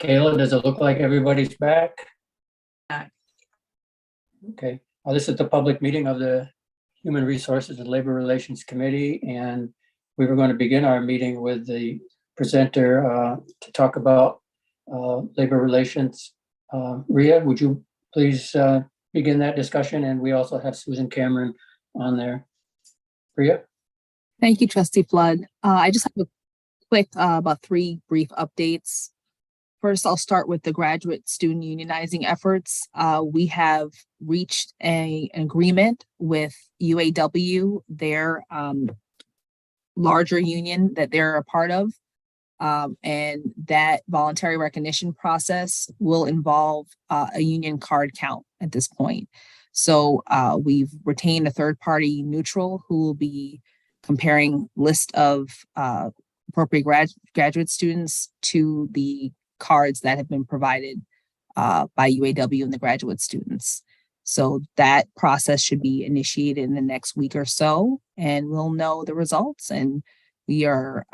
Kayla, does it look like everybody's back? Back. Okay, this is the public meeting of the Human Resources and Labor Relations Committee, and we were going to begin our meeting with the presenter to talk about labor relations. Rhea, would you please begin that discussion? And we also have Susan Cameron on there. Rhea? Thank you, Trustee Flood. I just have a quick, about 3 brief updates. First, I'll start with the graduate student unionizing efforts. We have reached an agreement with UAW, their larger union that they're a part of. And that voluntary recognition process will involve a union card count at this point. So we've retained a third-party neutral who will be comparing list of appropriate graduate students to the cards that have been provided by UAW and the graduate students. So that process should be initiated in the next week or so, and we'll know the results. And we are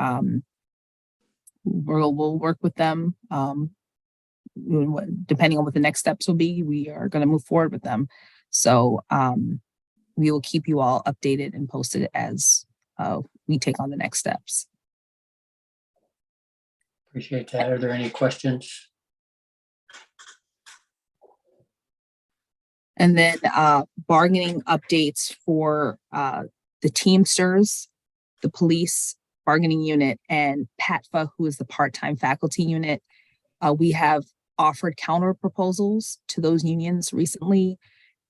we'll work with them. Depending on what the next steps will be, we are going to move forward with them. So we will keep you all updated and posted as we take on the next steps. Appreciate that. Are there any questions? And then bargaining updates for the Teamsters, the police bargaining unit, and PATFA, who is the part-time faculty unit. We have offered counter proposals to those unions recently,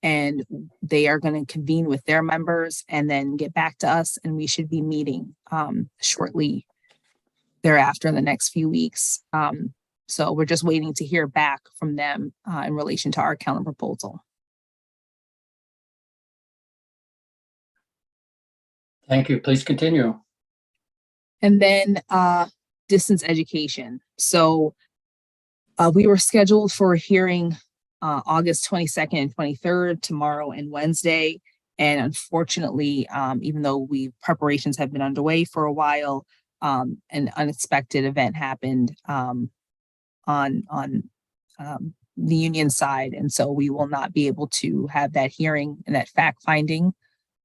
and they are going to convene with their members and then get back to us, and we should be meeting shortly thereafter in the next few weeks. So we're just waiting to hear back from them in relation to our counter proposal. Thank you. Please continue. And then distance education. So we were scheduled for a hearing August 22nd and 23rd, tomorrow and Wednesday. And unfortunately, even though preparations have been underway for a while, an unexpected event happened on the union side. And so we will not be able to have that hearing and that fact finding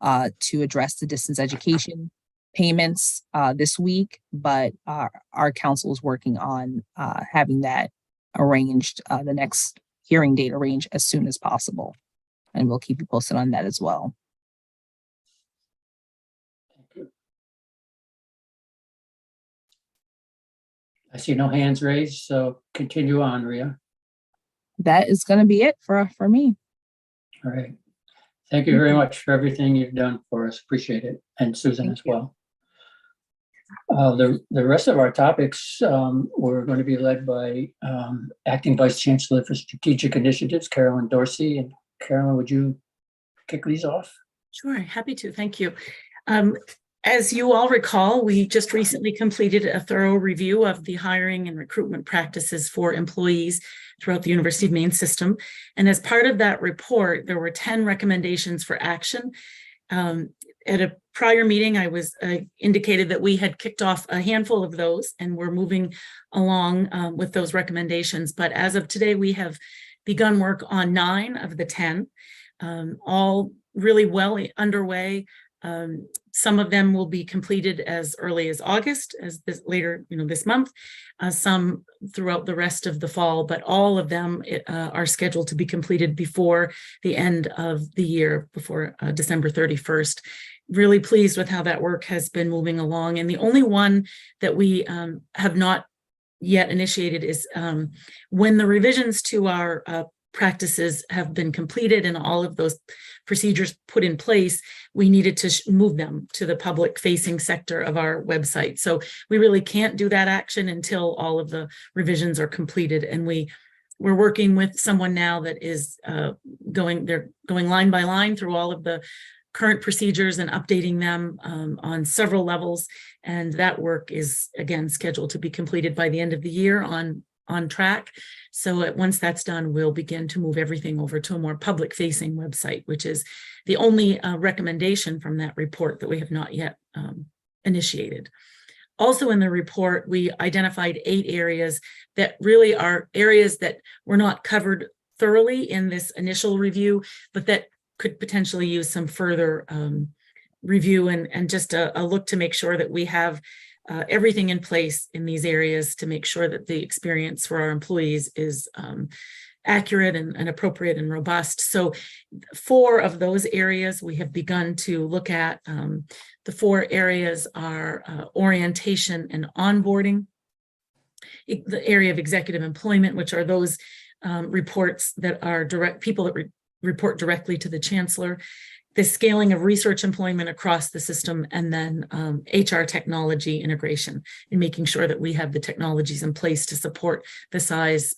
to address the distance education payments this week, but our council is working on having that arranged, the next hearing date arranged as soon as possible. And we'll keep you posted on that as well. Thank you. I see no hands raised, so continue on, Rhea. That is going to be it for me. All right. Thank you very much for everything you've done for us. Appreciate it. And Susan as well. The rest of our topics were going to be led by Acting Vice Chancellor for Strategic Initiatives, Carolyn Dorsey. And Carolyn, would you kick these off? Sure, happy to. Thank you. As you all recall, we just recently completed a thorough review of the hiring and recruitment practices for employees throughout the University of Maine system. And as part of that report, there were 10 recommendations for action. At a prior meeting, I indicated that we had kicked off a handful of those and we're moving along with those recommendations. But as of today, we have begun work on 9 of the 10, all really well underway. Some of them will be completed as early as August, later, this month, some throughout the rest of the fall, but all of them are scheduled to be completed before the end of the year, before December 31st. Really pleased with how that work has been moving along. And the only one that we have not yet initiated is when the revisions to our practices have been completed and all of those procedures put in place, we needed to move them to the public facing sector of our website. So we really can't do that action until all of the revisions are completed. And we're working with someone now that is going line by line through all of the current procedures and updating them on several levels. And that work is, again, scheduled to be completed by the end of the year on track. So once that's done, we'll begin to move everything over to a more public-facing website, which is the only recommendation from that report that we have not yet initiated. Also in the report, we identified 8 areas that really are areas that were not covered thoroughly in this initial review, but that could potentially use some further review and just a look to make sure that we have everything in place in these areas to make sure that the experience for our employees is accurate and appropriate and robust. So 4 of those areas we have begun to look at. The 4 areas are orientation and onboarding, the area of executive employment, which are those reports that are people that report directly to the chancellor, the scaling of research employment across the system, and then HR technology integration, and making sure that we have the technologies in place to support the size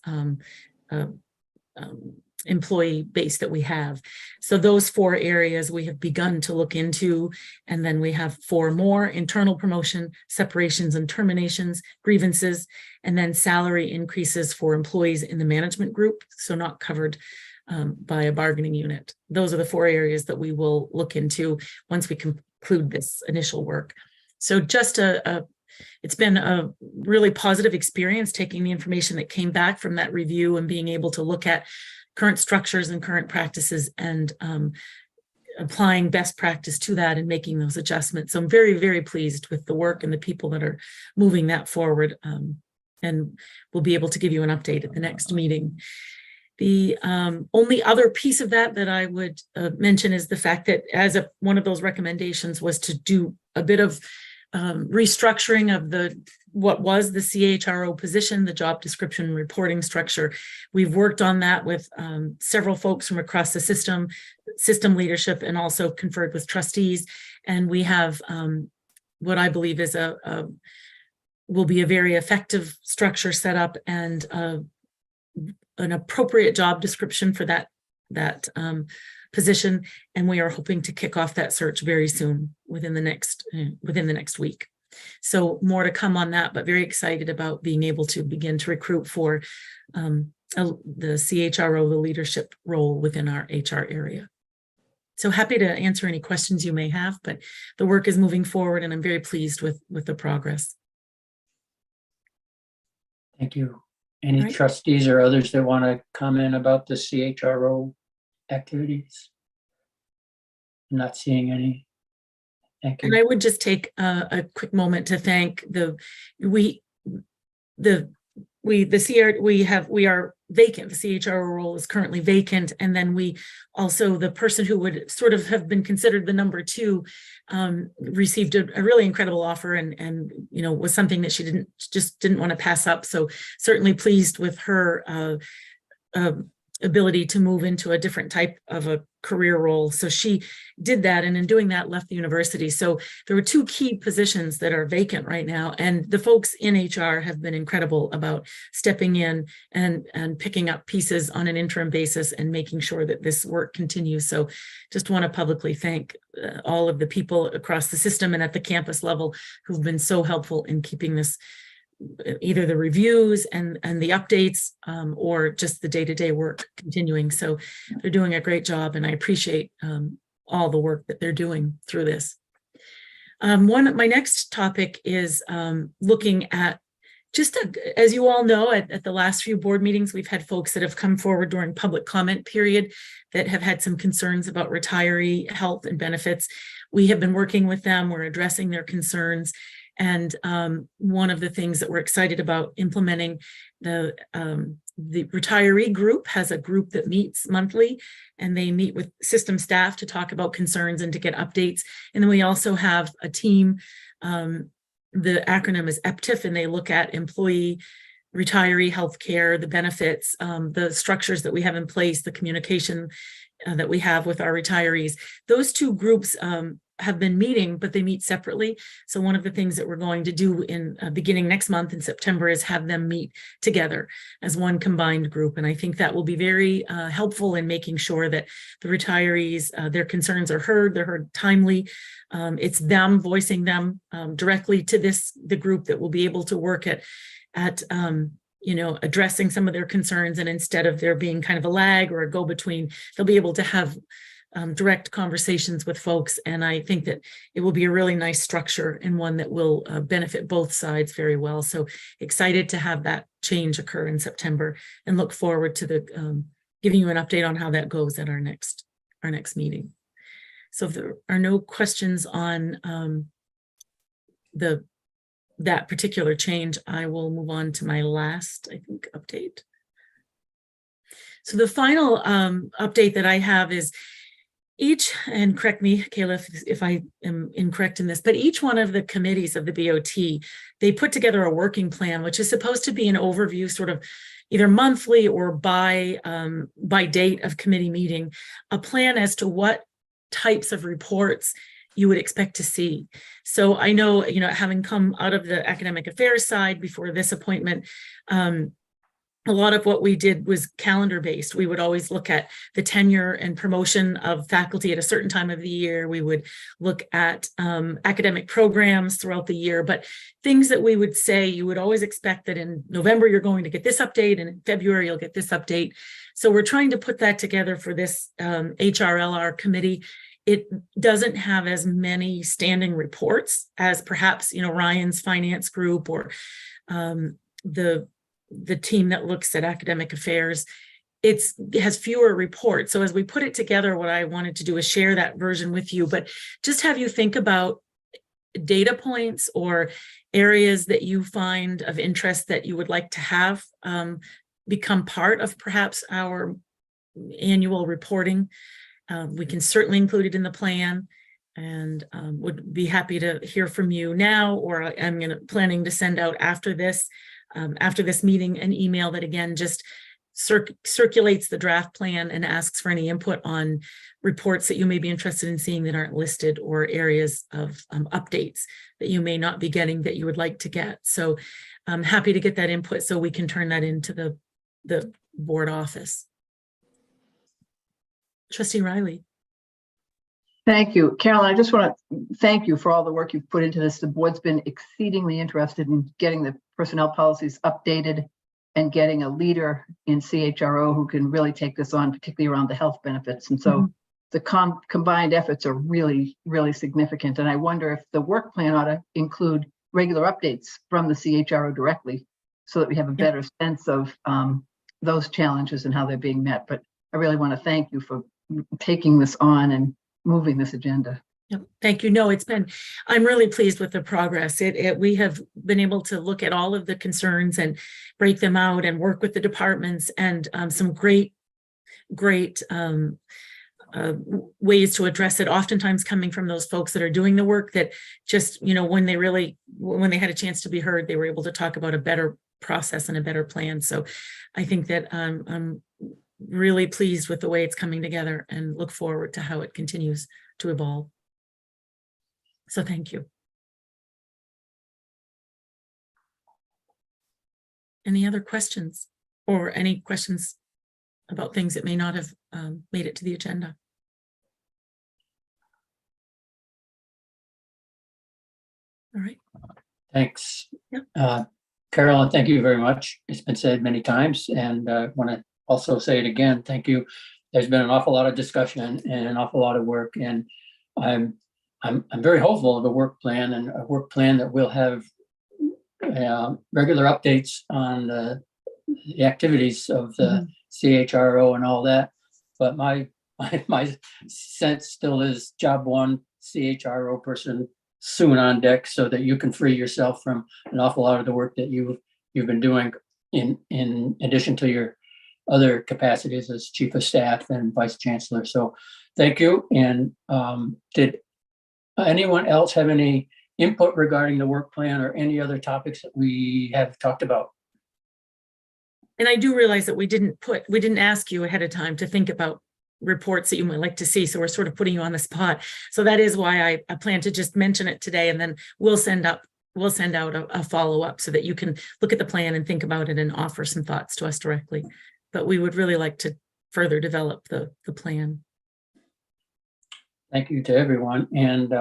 employee base that we have. So those 4 areas we have begun to look into, and then we have 4 more: internal promotion, separations and terminations, grievances, and then salary increases for employees in the management group, so not covered by a bargaining unit. Those are the 4 areas that we will look into once we conclude this initial work. So just it's been a really positive experience taking the information that came back from that review and being able to look at current structures and current practices and applying best practice to that and making those adjustments. So I'm very, very pleased with the work and the people that are moving that forward, and we'll be able to give you an update at the next meeting. The only other piece of that I would mention is the fact that one of those recommendations was to do a bit of restructuring of what was the CHRO position, the job description reporting structure. We've worked on that with several folks from across the system leadership, and also conferred with trustees. And we have what I believe is will be a very effective structure set up, and an appropriate job description for that position. And we are hoping to kick off that search very soon, within the next week. So more to come on that, but very excited about being able to begin to recruit for the CHRO, the leadership role within our HR area. So happy to answer any questions you may have, but the work is moving forward and I'm very pleased with the progress. Thank you. Any Right. trustees or others that want to comment about the CHRO activities? I'm not seeing any. Thank And you. I would just take a quick moment to thank we are vacant. The CHRO role is currently vacant. And then the person who would sort of have been considered the number 2 received a really incredible offer, and was something that she didn't want to pass up. So certainly pleased with her ability to move into a different type of a career role. So she did that, and in doing that left the university. So there were 2 key positions that are vacant right now, and the folks in HR have been incredible about stepping in and picking up pieces on an interim basis and making sure that this work continues. So just want to publicly thank all of the people across the system and at the campus level who've been so helpful in keeping this, either the reviews and the updates, or just the day-to-day work continuing. So they're doing a great job, and I appreciate all the work that they're doing through this. My next topic is looking at as you all know, at the last few board meetings, we've had folks that have come forward during public comment period that have had some concerns about retiree health and benefits. We have been working with them. We're addressing their concerns. And one of the things that we're excited about implementing, the retiree group has a group that meets monthly, and they meet with system staff to talk about concerns and to get updates. And then we also have a team, the acronym is EPTIF, and they look at employee retiree healthcare, the benefits, the structures that we have in place, the communication that we have with our retirees. Those 2 groups have been meeting, but they meet separately. So one of the things that we're going to do in beginning next month in September is have them meet together as one combined group. And I think that will be very helpful in making sure that the retirees, their concerns are heard, they're heard timely. It's them voicing them directly to the group that will be able to work at addressing some of their concerns. And instead of there being kind of a lag or a go-between, they'll be able to have direct conversations with folks. And I think that it will be a really nice structure and one that will benefit both sides very well. So excited to have that change occur in September and look forward to the giving you an update on how that goes at our next meeting. So if there are no questions on that particular change, I will move on to my last, I think, update. So the final update that I have is each, and correct me, Kayla, if I am incorrect in this, but each one of the committees of the BOT, they put together a working plan, which is supposed to be an overview, sort of either monthly or by date of committee meeting, a plan as to what types of reports you would expect to see. So I know, having come out of the academic affairs side before this appointment, a lot of what we did was calendar based. We would always look at the tenure and promotion of faculty at a certain time of the year. We would look at academic programs throughout the year, but things that we would say, you would always expect that in November, you're going to get this update, and in February, you'll get this update. So we're trying to put that together for this HRLR committee. It doesn't have as many standing reports as perhaps, Ryan's finance group or the team that looks at academic affairs. It has fewer reports. So as we put it together, what I wanted to do is share that version with you, but just have you think about data points or areas that you find of interest that you would like to have become part of perhaps our annual reporting. We can certainly include it in the plan, and would be happy to hear from you now, or I'm planning to send out after this meeting an email that again just circulates the draft plan and asks for any input on reports that you may be interested in seeing that aren't listed, or areas of updates that you may not be getting that you would like to get. So I'm happy to get that input so we can turn that into the board office. Trustee Riley. Thank you, Carolyn. I just want to thank you for all the work you've put into this. The board's been exceedingly interested in getting the personnel policies updated and getting a leader in CHRO who can really take this on, particularly around the health benefits. And so the combined efforts are really, really significant. And I wonder if the work plan ought to include regular updates from the CHRO directly, so that we have a better sense of those challenges and how they're being met. But I really want to thank you for taking this on and moving this agenda. Yep. Thank you. No, I'm really pleased with the progress. We have been able to look at all of the concerns and break them out and work with the departments, and some great ways to address it, oftentimes coming from those folks that are doing the work that just, when they had a chance to be heard, they were able to talk about a better process and a better plan. So I think that I'm really pleased with the way it's coming together and look forward to how it continues to evolve. So thank you. Any other questions, or any questions about things that may not have made it to the agenda? All right. Thanks. Yep. Carolyn, thank you very much. It's been said many times, and I want to also say it again. Thank you. There's been an awful lot of discussion and an awful lot of work, and I'm very hopeful of a work plan, and a work plan that will have regular updates on the activities of the CHRO and all that. But my sense still is job one, CHRO person soon on deck, so that you can free yourself from an awful lot of the work that you've been doing in addition to your other capacities as chief of staff and vice chancellor. So thank you. And did anyone else have any input regarding the work plan or any other topics that we have talked about? And I do realize that we didn't ask you ahead of time to think about reports that you might like to see. So we're sort of putting you on the spot. So that is why I plan to just mention it today, and then we'll send out a follow-up so that you can look at the plan and think about it and offer some thoughts to us directly. But we would really like to further develop the plan. Thank you to everyone. And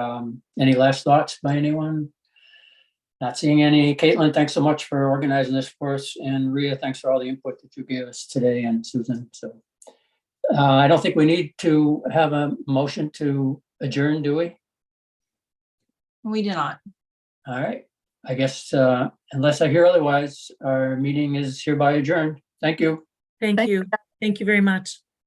any last thoughts by anyone? Not seeing any. Caitlin, thanks so much for organizing this for us. And Rhea, thanks for all the input that you gave us today, and Susan. So I don't think we need to have a motion to adjourn, do we? We do not. All right. I guess unless I hear otherwise, our meeting is hereby adjourned. Thank you. Thank Thank you. Thank you very much.